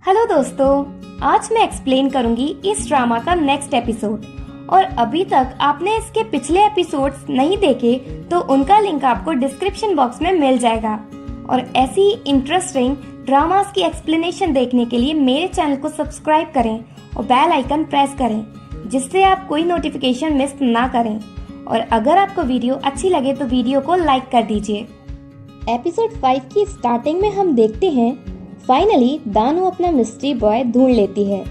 Hello दोस्तों, आज मैं एक्सप्लेन करूंगी इस ड्रामा का नेक्स्ट एपिसोड। और अभी तक आपने इसके पिछले एपिसोड्स नहीं देखे तो उनका लिंक आपको डिस्क्रिप्शन बॉक्स में मिल जाएगा। और ऐसी ही इंटरेस्टिंग ड्रामास की एक्सप्लेनेशन देखने के लिए मेरे चैनल को सब्सक्राइब करें और बेल आइकन प्रेस करें, जिससे आप कोई नोटिफिकेशन मिस ना करें। और अगर आपको वीडियो अच्छी लगे तो वीडियो को लाइक कर दीजिए। एपिसोड 5 की स्टार्टिंग में हम देखते हैं फाइनली दानू अपना मिस्ट्री बॉय ढूंढ लेती है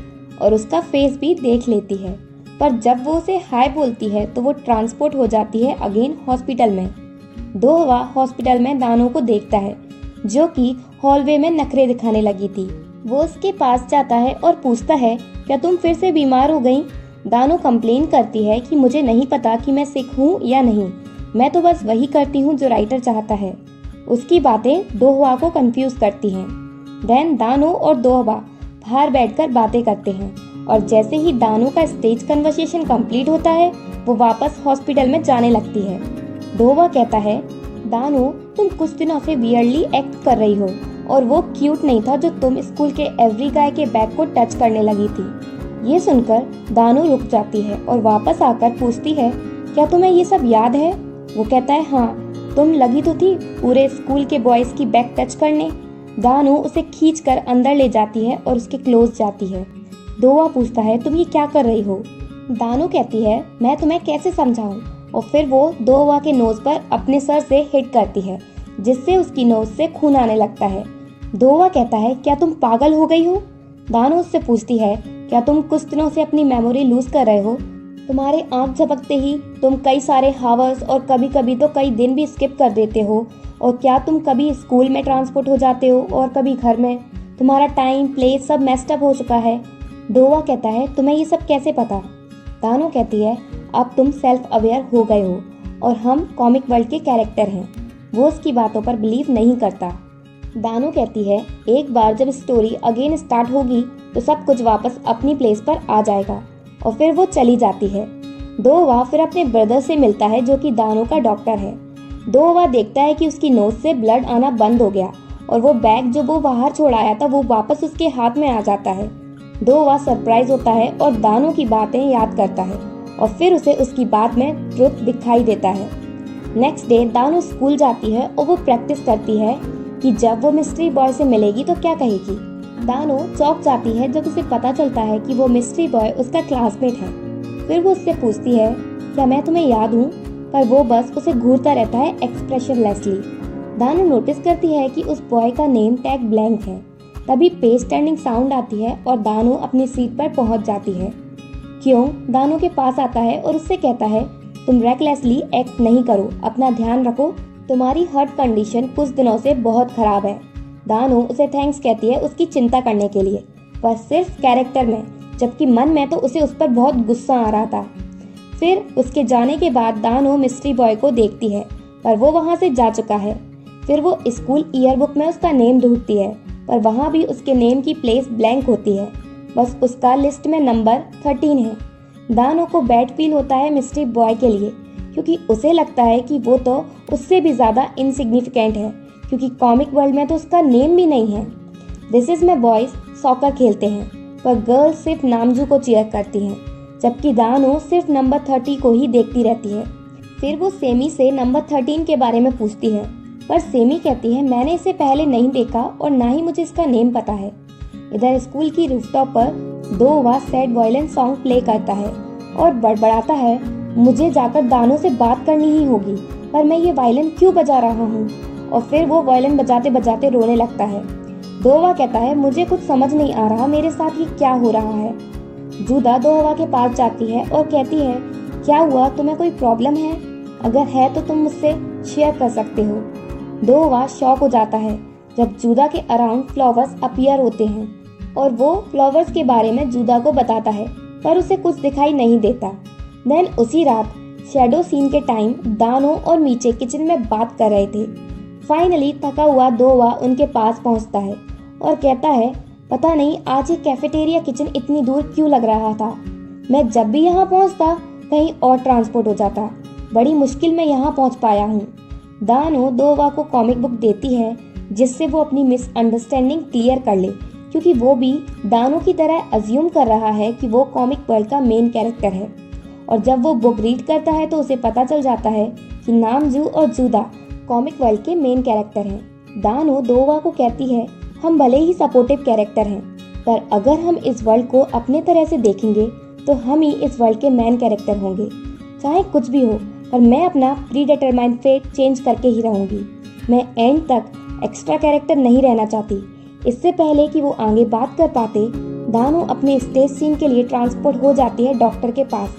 और उसका फेस भी देख लेती है। पर जब वो उसे हाय बोलती है तो वो ट्रांसपोर्ट हो जाती है अगेन हॉस्पिटल में। दोहवा हॉस्पिटल में दानू को देखता है जो कि हॉलवे में नखरे दिखाने लगी थी। वो उसके पास जाता है और पूछता है, क्या तुम फिर से बीमार हो गई? दानू कंप्लेन करती है कि मुझे नहीं पता कि मैं सिक हूँ या नहीं, मैं तो बस वही करती हूँ जो राइटर चाहता है। उसकी बातें दोहवा को कंफ्यूज करती हैं। देन दानू और दोहवा बाहर बैठकर बातें करते हैं और जैसे ही दानू का स्टेज कन्वर्सेशन कंप्लीट होता है वो वापस हॉस्पिटल में जाने लगती है। दोहवा कहता है, दानू तुम कुछ दिनों से वियर्डली एक्ट कर रही हो और वो क्यूट नहीं था जो तुम स्कूल के एवरी गाय के बैग को टच करने लगी थी। ये सुनकर दानू रुक जाती है और वापस आकर पूछती है, क्या तुम्हें ये सब याद है? वो कहता है, हाँ, तुम लगी तो थी पूरे स्कूल के बॉयज की बैग टच करने। दानू उसे खींचकर अंदर ले जाती है और उसके क्लोज जाती है। दोहवा पूछता है, तुम ये क्या कर रही हो? दानू कहती है, मैं तुम्हें कैसे समझाऊं? और फिर वो दोहवा के नोज पर अपने सर से हिट करती है जिससे उसकी नोज से खून आने लगता है। दोहवा कहता है, क्या तुम पागल हो गई हो? दानू उससे पूछती है, क्या तुम कुछ दिनों से अपनी मेमोरी लूज कर रहे हो? तुम्हारे आंख झपकते ही तुम कई सारे हावर्स और कभी कभी तो कई दिन भी स्किप कर देते हो। और क्या तुम कभी स्कूल में ट्रांसपोर्ट हो जाते हो और कभी घर में? तुम्हारा टाइम प्लेस सब मेस्ड अप हो चुका है। दोहवा कहता है, तुम्हें ये सब कैसे पता? दानू कहती है, अब तुम सेल्फ अवेयर हो गए हो और हम कॉमिक वर्ल्ड के कैरेक्टर हैं। वो उसकी बातों पर बिलीव नहीं करता। दानू कहती है, एक बार जब स्टोरी अगेन स्टार्ट होगी तो सब कुछ वापस अपनी प्लेस पर आ जाएगा। और फिर वो चली जाती है। दोहवा फिर अपने ब्रदर से मिलता है जो कि दानू का डॉक्टर है। दोहवा देखता है कि उसकी नोज से ब्लड आना बंद हो गया और वो बैग जो वो बाहर छोड़ आया था वो वापस उसके हाथ में आ जाता है। दोहवा सरप्राइज होता है और दानू की बातें याद करता है और फिर उसे उसकी बात में ट्रुथ दिखाई देता है। नेक्स्ट डे दानू स्कूल जाती है और वो प्रैक्टिस करती है कि जब वो मिस्ट्री बॉय से मिलेगी तो क्या कहेगी। दानू चौंक जाती है जब उसे पता चलता है कि वो मिस्ट्री बॉय उसका क्लासमेट है। फिर वो उससे पूछती है, क्या मैं तुम्हें याद हूँ? पर वो बस उसे घूरता रहता है एक्सप्रेशनलेसली। दानू नोटिस करती है कि उस बॉय का नेम टैग ब्लैंक है। तभी पेज टर्निंग साउंड आती है और दानू अपनी सीट पर पहुंच जाती है। क्यों दानू के पास आता है और उससे कहता है, तुम रेकलेसली एक्ट नहीं करो, अपना ध्यान रखो, तुम्हारी हार्ट कंडीशन कुछ दिनों से बहुत खराब है। दानू उसे थैंक्स कहती है उसकी चिंता करने के लिए, पर सिर्फ कैरेक्टर में, जबकि मन में तो उसे उस पर बहुत गुस्सा आ रहा था। फिर उसके जाने के बाद दानू मिस्ट्री बॉय को देखती है पर वो वहां से जा चुका है। फिर वो स्कूल ईयरबुक में उसका नेम ढूंढती है पर वहां भी उसके नेम की प्लेस ब्लैंक होती है, बस उसका लिस्ट में नंबर 13 है। दानू को बैड फील होता है मिस्ट्री बॉय के लिए क्योंकि उसे लगता है कि वो तो उससे भी ज्यादा इनसिग्निफिकेंट है क्योंकि कॉमिक वर्ल्ड में तो उसका नेम भी नहीं है। दिस इज में बॉयज सॉकर खेलते हैं पर गर्ल्स सिर्फ नामजू को चीयर करती हैं, जबकि दानू सिर्फ नंबर 30 को ही देखती रहती है। फिर वो सेमी से नंबर 13 के बारे में पूछती है पर सेमी कहती है, मैंने इसे पहले नहीं देखा और ना ही मुझे इसका नेम पता है। इधर स्कूल की रूफटॉप पर दोहवा सैड वायलेंट सॉन्ग प्ले करता है और बड़बड़ाता है, मुझे जाकर दानू से बात करनी ही होगी, पर मैं ये वायलिन क्यों बजा रहा हूँ? और फिर वो वायलिन बजाते बजाते रोने लगता है। दोहवा कहता है, मुझे कुछ समझ नहीं आ रहा, मेरे साथ ये क्या हो रहा है? जुदा दोहवा के पास जाती है और कहती है, क्या हुआ, तुम्हें कोई प्रॉब्लम है? अगर है तो तुम मुझसे शेयर कर सकते हो। दोहवा शॉक हो जाता है जब जुदा के अराउंड फ्लावर्स अपीयर होते हैं और वो फ्लावर्स के बारे में जुदा को बताता है पर उसे कुछ दिखाई नहीं देता। देन उसी रात शैडो सीन के टाइम दानू और मीचे किचन में बात कर रहे थे। फाइनली थका हुआ दोहवा उनके पास पहुंचता है और कहता है, पता नहीं आज ये कैफेटेरिया किचन इतनी दूर क्यों लग रहा था। मैं जब भी यहाँ पहुँचता कहीं और ट्रांसपोर्ट हो जाता, बड़ी मुश्किल में यहाँ पहुँच पाया हूँ। दानू दोहवा को कॉमिक बुक देती है जिससे वो अपनी मिसअंडरस्टैंडिंग क्लियर कर ले क्योंकि वो भी दानो की तरह अज्यूम कर रहा है कि वो कॉमिक वर्ल्ड का मेन कैरेक्टर है। और जब वो बुक रीड करता है तो उसे पता चल जाता है कि नामजू और जूदा कॉमिक वर्ल्ड के मेन कैरेक्टर हैं। दानो दोवा को कहती है, हम भले ही सपोर्टिव कैरेक्टर हैं, पर अगर हम इस वर्ल्ड को अपने तरह से देखेंगे तो हम ही इस वर्ल्ड के मेन कैरेक्टर होंगे। चाहे कुछ भी हो, पर मैं अपना प्री डिटरमाइंड फेट चेंज करके ही रहूंगी। मैं एंड तक एक्स्ट्रा कैरेक्टर नहीं रहना चाहती। इससे पहले कि वो आगे बात कर पाते, दानो अपने स्टेज सीन के लिए ट्रांसपोर्ट हो जाती है डॉक्टर के पास।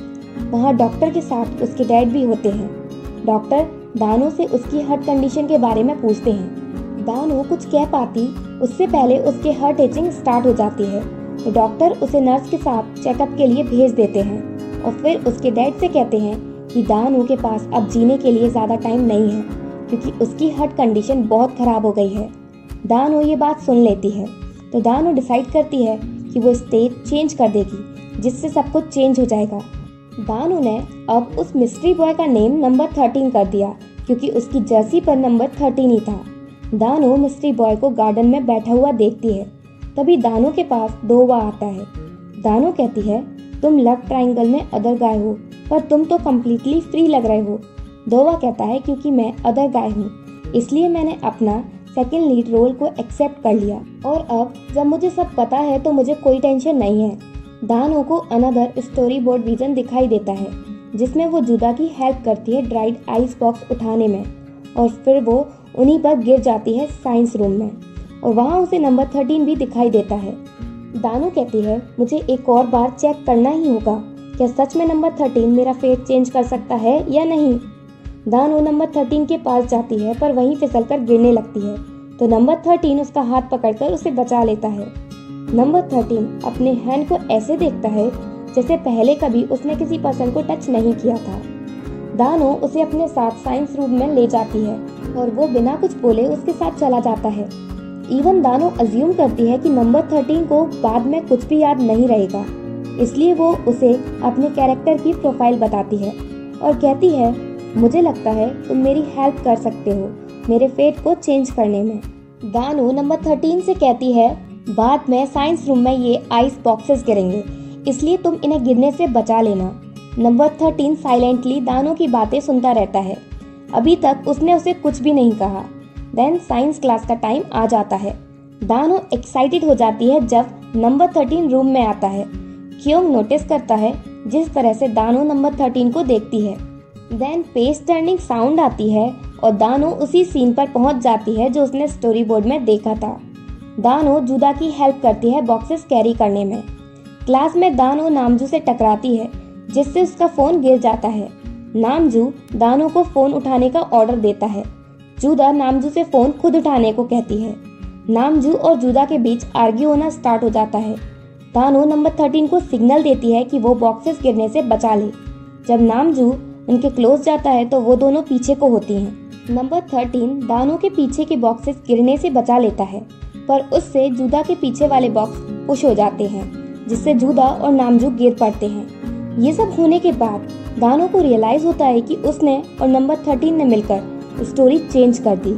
वहाँ डॉक्टर के साथ उसके डैड भी होते हैं। डॉक्टर दानो से उसकी हार्ट कंडीशन के बारे में पूछते हैं। दानो कुछ कह पाती उससे पहले उसके हार्ट इचिंग स्टार्ट हो जाती है। तो डॉक्टर उसे नर्स के साथ चेकअप के लिए भेज देते हैं और फिर उसके डैड से कहते हैं कि दानो के पास अब जीने के लिए ज़्यादा टाइम नहीं है, क्योंकि उसकी हार्ट कंडीशन बहुत ख़राब हो गई है। दानो ये बात सुन लेती है तो दानो डिसाइड करती है कि वो स्टेज चेंज कर देगी, जिससे सब कुछ चेंज हो जाएगा। दानो ने अब उस मिस्ट्री बॉय का नेम नंबर 13 कर दिया, क्योंकि उसकी जर्सी पर नंबर 13 ही था। दानो मिस्ट्री बॉय को गार्डन में बैठा हुआ देखती है। तभी दानो के पास दोवा आता है। दानो कहती है, तुम लव ट्रायंगल में अदर गाय हो, पर तुम तो कम्प्लीटली फ्री लग रहे हो। दोवा कहता है, क्योंकि मैं अदर गाय हूँ, इसलिए मैंने अपना सेकंड लीड रोल को एक्सेप्ट कर लिया, और अब जब मुझे सब पता है तो मुझे कोई टेंशन नहीं है। दानो को अनदर स्टोरी बोर्ड विजन दिखाई देता है, जिसमें वो जुदा की हेल्प करती है ड्राइड आइस बॉक्स उठाने में, और फिर वो उन्हीं पर गिर जाती है साइंस रूम में, और वहाँ उसे नंबर 13 भी दिखाई देता है। दानो कहती है, मुझे एक और बार चेक करना ही होगा, क्या सच में नंबर 13 मेरा फेट चेंज कर सकता है या नहीं। दानो नंबर 13 के पास जाती है, पर वहीं फिसलकर गिरने लगती है, तो नंबर 13 उसका हाथ पकड़कर उसे बचा लेता है। नंबर 13 अपने हैंड को ऐसे देखता है जैसे पहले कभी उसने किसी पर्सन को टच नहीं किया था। दानो उसे अपने साथ साइंस रूम में ले जाती है और वो बिना कुछ बोले उसके साथ चला जाता है। इवन दानो अज्यूम करती है कि नंबर 13 को बाद में कुछ भी याद नहीं रहेगा, इसलिए वो उसे अपने कैरेक्टर की प्रोफाइल बताती है और कहती है, मुझे लगता है तुम मेरी हेल्प कर सकते हो मेरे फेट को चेंज करने में। दानो नंबर 13 से कहती है, बाद में साइंस रूम में ये आइस बॉक्सेस गिरेंगे, इसलिए तुम इन्हें गिरने से बचा लेना। नंबर 13 साइलेंटली दानो की बातें सुनता रहता है। अभी तक उसने उसे कुछ भी नहीं कहा। देन साइंस क्लास का टाइम आ जाता है। दानो एक्साइटेड हो जाती है जब नंबर 13 रूम में आता है। क्योंग नोटिस करता है जिस तरह से दानो नंबर 13 को देखती है। देन पेज टर्निंग साउंड आती है और दानो उसी सीन पर पहुंच जाती है जो उसने स्टोरी बोर्ड में देखा था। दानो जुदा की हेल्प करती है बॉक्सेस कैरी करने में। क्लास में दानो नामजू से टकराती है, जिससे उसका फोन गिर जाता है। नामजू दानो को फोन उठाने का ऑर्डर देता है। जुदा नामजू से फोन खुद उठाने को कहती है। नामजू और जुदा के बीच आर्ग्यू होना स्टार्ट हो जाता है। दानो नंबर 13 को सिग्नल देती है कि वो बॉक्सेस गिरने से बचा ले। जब नामजू उनके क्लोज जाता है तो वो दोनों पीछे को होती हैं। नंबर 13 दानो के पीछे के बॉक्सेस गिरने से बचा लेता है, पर उससे जुदा के पीछे वाले बॉक्स पुश हो जाते हैं, जिससे जुदा और नामजू गिर पड़ते हैं। ये सब होने के बाद दानो को रियलाइज होता है कि उसने और नंबर 13 ने मिलकर स्टोरी चेंज कर दी।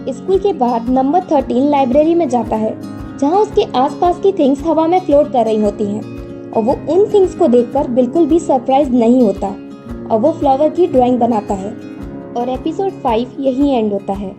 स्कूल के बाद नंबर 13 लाइब्रेरी में जाता है, जहाँ उसके आसपास की थिंग्स हवा में फ्लोट कर रही होती हैं, और वो उन थिंग्स को देखकर बिल्कुल भी सरप्राइज नहीं होता और वो फ्लावर की ड्राइंग बनाता है। और एपिसोड 5 यहीं एंड होता है।